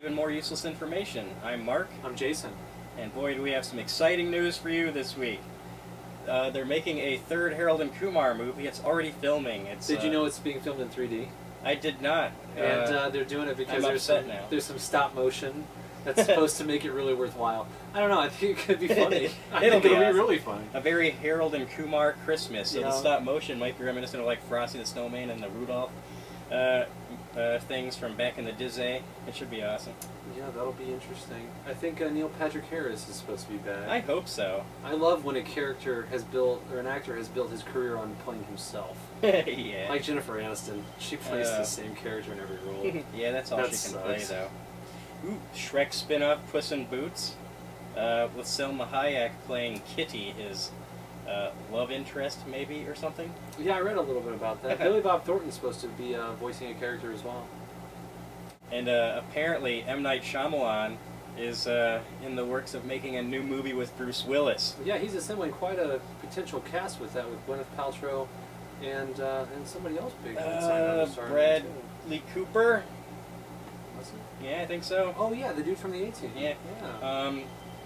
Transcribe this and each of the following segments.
Even more useless information. I'm Mark. I'm Jason. And boy, do we have some exciting news for you this week. They're making a third Harold and Kumar movie. It's already filming. Did you know it's being filmed in 3D? I did not. And they're doing it because there's some stop motion that's supposed to make it really worthwhile. I don't know. I think it could be funny. It'll be really funny. A very Harold and Kumar Christmas. So the stop motion might be reminiscent of like Frosty the Snowman and the Rudolph things from back in the Disney. It should be awesome. Yeah, that'll be interesting. I think Neil Patrick Harris is supposed to be back. I hope so. I love when a character has built, or an actor has built his career on playing himself. Yeah. Like Jennifer Aniston. She plays the same character in every role. Yeah, that's all she can play, though. Ooh, Shrek spin-off Puss in Boots, with Selma Hayek playing Kitty, his love interest, maybe, or something. Yeah, I read a little bit about that. Billy Bob Thornton's supposed to be voicing a character as well. And apparently M. Night Shyamalan is in the works of making a new movie with Bruce Willis. Yeah, he's assembling quite a potential cast with that, with Gwyneth Paltrow and somebody else big. Bradley Cooper. Was it? Yeah, I think so. Oh yeah, the dude from the A-Team. Yeah.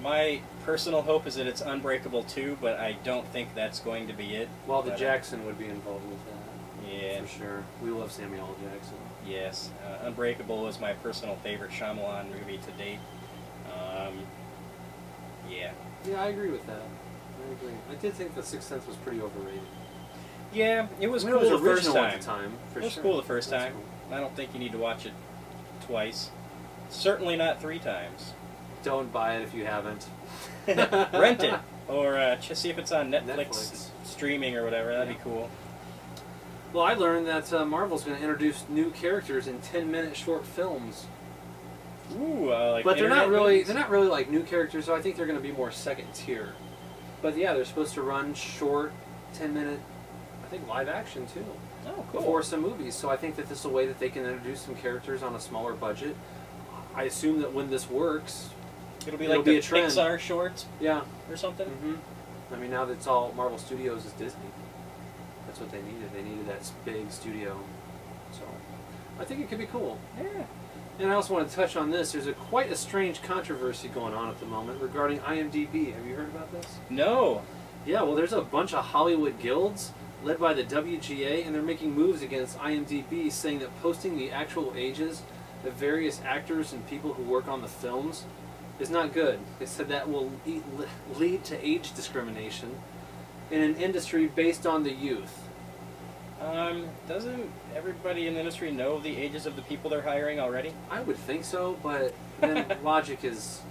My personal hope is that it's Unbreakable 2, but I don't think that's going to be it. Well, the Jackson would be involved with that. Yeah. For sure. We love Samuel L. Jackson. Yes. Unbreakable was my personal favorite Shyamalan movie to date. Yeah. Yeah, I agree with that. I agree. I did think The Sixth Sense was pretty overrated. Yeah, it was cool the first time. It was cool the first time. I don't think you need to watch it twice. Certainly not 3 times. Don't buy it if you haven't. Rent it. Or just see if it's on Netflix streaming or whatever. That'd be cool. Well, I learned that Marvel's going to introduce new characters in 10-minute short films. Ooh, like but they're not really like new characters. So I think they're going to be more second tier. But yeah, they're supposed to run short, 10-minute, I think live action too. Oh, cool. Before some movies. So I think that this is a way that they can introduce some characters on a smaller budget. I assume that when this works, it'll be like the Pixar shorts, or something. I mean, now that it's all Marvel Studios is Disney. That's what they needed. They needed that big studio. So I think it could be cool. Yeah. And I also want to touch on this. There's quite a strange controversy going on at the moment regarding IMDb. Have you heard about this? No. Yeah, well, there's a bunch of Hollywood guilds led by the WGA, and they're making moves against IMDb, saying that posting the actual ages of various actors and people who work on the films is not good. They said that will lead to age discrimination in an industry based on the youth. Doesn't everybody in the industry know the ages of the people they're hiring already? I would think so, but then logic is,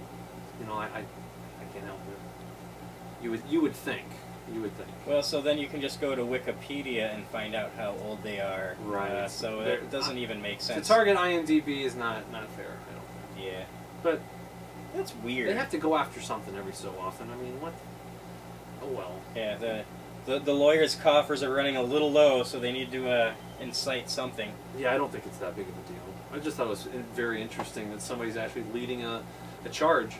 you know, I can't help it. You would think. You would think. Well, so then you can just go to Wikipedia and find out how old they are. Right. So it doesn't even make sense. To target IMDb is not fair, I don't think. Yeah. But that's weird. They have to go after something every so often. I mean, what? Oh well. Yeah, the lawyers' coffers are running a little low, so they need to incite something. Yeah, I don't think it's that big of a deal. I just thought it was very interesting that somebody's actually leading a charge.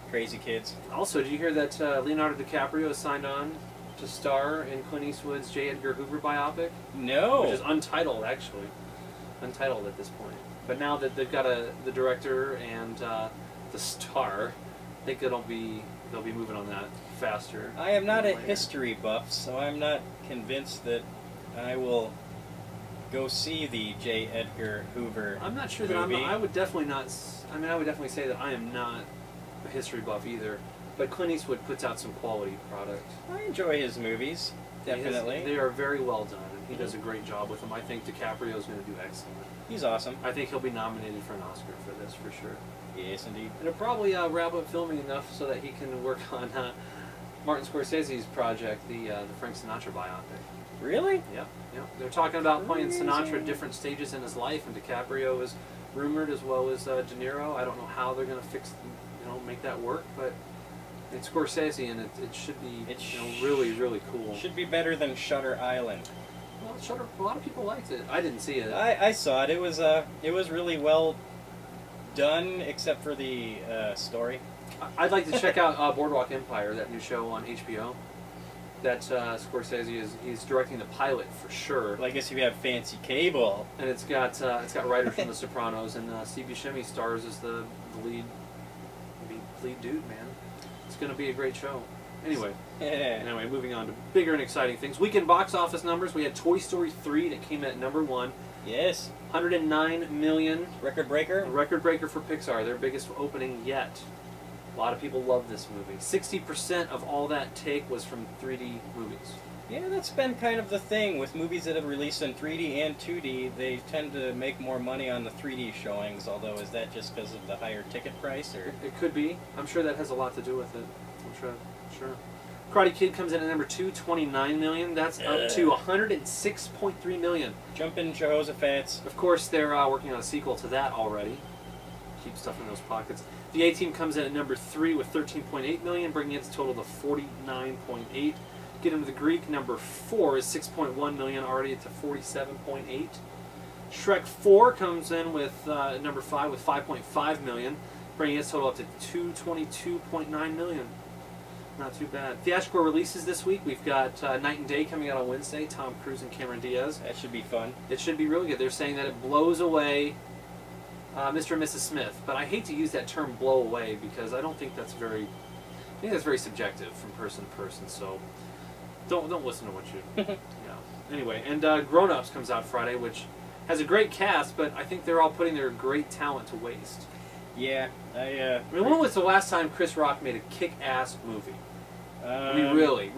Crazy kids. Also, did you hear that Leonardo DiCaprio signed on to star in Clint Eastwood's J. Edgar Hoover biopic? No. Which is untitled, actually. Untitled at this point. But now that they've got the director and the star, I think they'll be moving on that faster. I am not a history buff, so I'm not convinced that I will go see the J. Edgar Hoover I'm not sure movie. that I would definitely not. I mean, I would definitely say that I am not a history buff either. But Clint Eastwood puts out some quality product. I enjoy his movies, definitely. They are very well done, and he does a great job with them. I think DiCaprio is going to do excellent. He's awesome. I think he'll be nominated for an Oscar for this, for sure. Yes, indeed. And it'll probably wrap up filming enough so that he can work on Martin Scorsese's project, the Frank Sinatra biopic. Really? Yeah. They're talking about playing Sinatra at different stages in his life, and DiCaprio is rumored as well as De Niro. I don't know how they're going to make that work, but it's Scorsese, and it should be really, really cool. Should be better than Shutter Island. Well, Shutter, a lot of people liked it. I didn't see it. I saw it. It was really well done, except for the story. I'd like to check out Boardwalk Empire, that new show on HBO. that Scorsese he's directing the pilot for sure. Well, I guess if you have fancy cable. And it's got writers from The Sopranos, and Steve Buscemi stars as the lead dude, man. It's going to be a great show. Anyway, moving on to bigger and exciting things. Weekend box office numbers. We had Toy Story 3 that came at number 1. Yes. 109 million. Record breaker? A record breaker for Pixar. Their biggest opening yet. A lot of people love this movie. 60% of all that take was from 3D movies. Yeah, that's been kind of the thing with movies that have released in 3D and 2D. They tend to make more money on the 3D showings, although is that just because of the higher ticket price? Or it could be. I'm sure that has a lot to do with it. I'm sure. Karate Kid comes in at number 2, 29 million. That's up to 106.3 million. Jumpin' Jehoshaphat's. Of course, they're working on a sequel to that already. Keep stuff in those pockets. The A-Team comes in at number 3 with 13.8 million, bringing its total to 49.8. Get into the Greek, number 4 is 6.1 million, already to 47.8. Shrek 4 comes in with number 5 with 5.5 million, bringing its total up to 222.9 million. Not too bad. Theatrical releases this week. We've got Night and Day coming out on Wednesday. Tom Cruise and Cameron Diaz. That should be fun. It should be really good. They're saying that it blows away Mr. and Mrs. Smith, but I hate to use that term "blow away" because I don't think that's very. I think that's very subjective from person to person. So don't listen to what you. Yeah. Anyway, and Grown Ups comes out Friday, which has a great cast, but I think they're all putting their great talent to waste. Yeah, I mean, when was the last time Chris Rock made a kick-ass movie? I mean, really.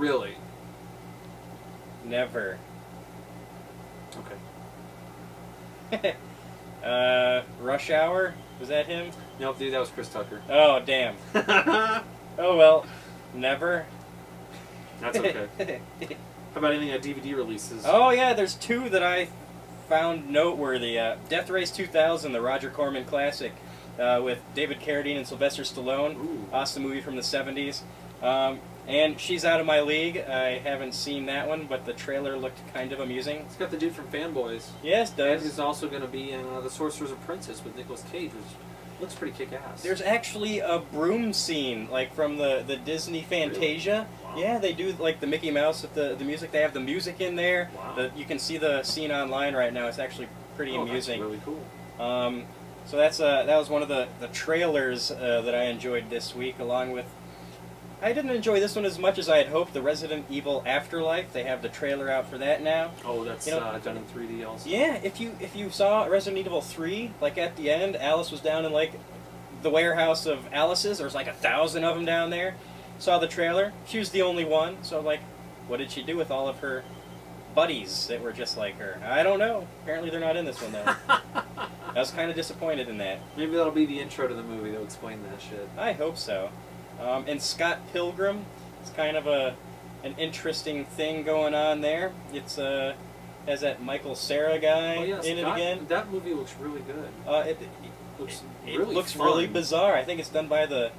Never. Okay. Rush Hour? Was that him? Nope, dude, that was Chris Tucker. Oh, damn. Oh, well. Never. That's okay. How about anything DVD releases? Oh, yeah, there's 2 that I found noteworthy. Death Race 2000, the Roger Corman classic, with David Carradine and Sylvester Stallone. Ooh. Awesome movie from the 70s. And She's Out of My League. I haven't seen that one, but the trailer looked kind of amusing. It's got the dude from Fanboys. Yes, it does. And he's also going to be in The Sorcerer's Apprentice with Nicolas Cage, which looks pretty kick-ass. There's actually a broom scene, like from the Disney Fantasia. Really? Wow. Yeah, they do like the Mickey Mouse with the music. They have the music in there. Wow. You can see the scene online right now. It's actually pretty amusing. That's really cool. So that was one of the trailers that I enjoyed this week, along with. I didn't enjoy this one as much as I had hoped. The Resident Evil Afterlife. They have the trailer out for that now. Oh, that's done in 3D also. Yeah, if you saw Resident Evil 3, like at the end, Alice was down in like the warehouse of Alice's. There was like 1,000 of them down there. Saw the trailer. She was the only one. So like, what did she do with all of her buddies that were just like her? I don't know. Apparently they're not in this one though. I was kind of disappointed in that. Maybe that'll be the intro to the movie. They'll explain that shit. I hope so. And Scott Pilgrim, it's kind of an interesting thing going on there. It's has that Michael Cera guy in it again. That movie looks really good. It looks really bizarre. I think it's done by the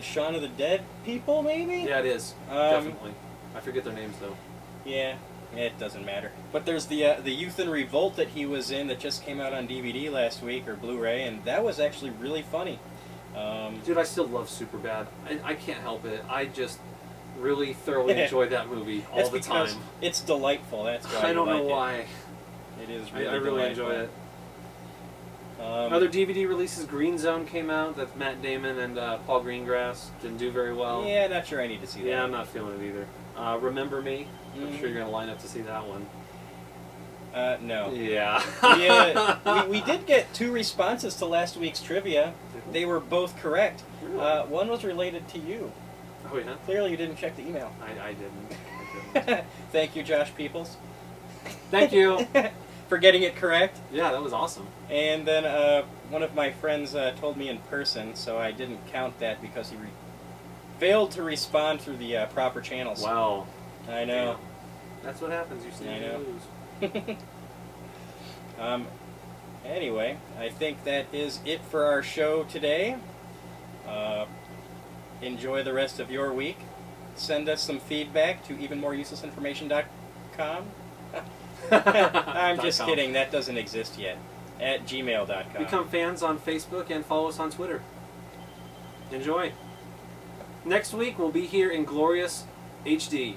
Shaun of the Dead people, maybe? Yeah, it is. Definitely. I forget their names though. Yeah, it doesn't matter. But there's the Youth in Revolt that he was in that just came out on DVD last week, or Blu-ray, and that was actually really funny. Dude, I still love Superbad. I can't help it. I just really thoroughly enjoy that movie all the time. It's delightful. That's why I don't know why. It is really I really enjoy it. Other DVD releases, Green Zone came out. That's Matt Damon and Paul Greengrass. Didn't do very well. Yeah, not sure I need to see that. Yeah, I'm not feeling it either. Remember Me. I'm sure you're going to line up to see that one. No. Yeah. We did get 2 responses to last week's trivia. They were both correct. Really? One was related to you. Oh, yeah? Clearly you didn't check the email. I didn't. Thank you, Josh Peoples. Thank you. For getting it correct. Yeah, that was awesome. And then one of my friends told me in person, so I didn't count that because he failed to respond through the proper channels. Wow. I know. Damn. That's what happens. You stand and lose. Anyway, I think that is it for our show today. Enjoy the rest of your week. Send us some feedback to evenmoreuselessinformation.com. I'm just kidding. That doesn't exist yet. At gmail.com. Become fans on Facebook and follow us on Twitter. Enjoy. Next week we'll be here in glorious HD.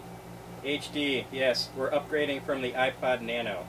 HD, yes, we're upgrading from the iPod Nano.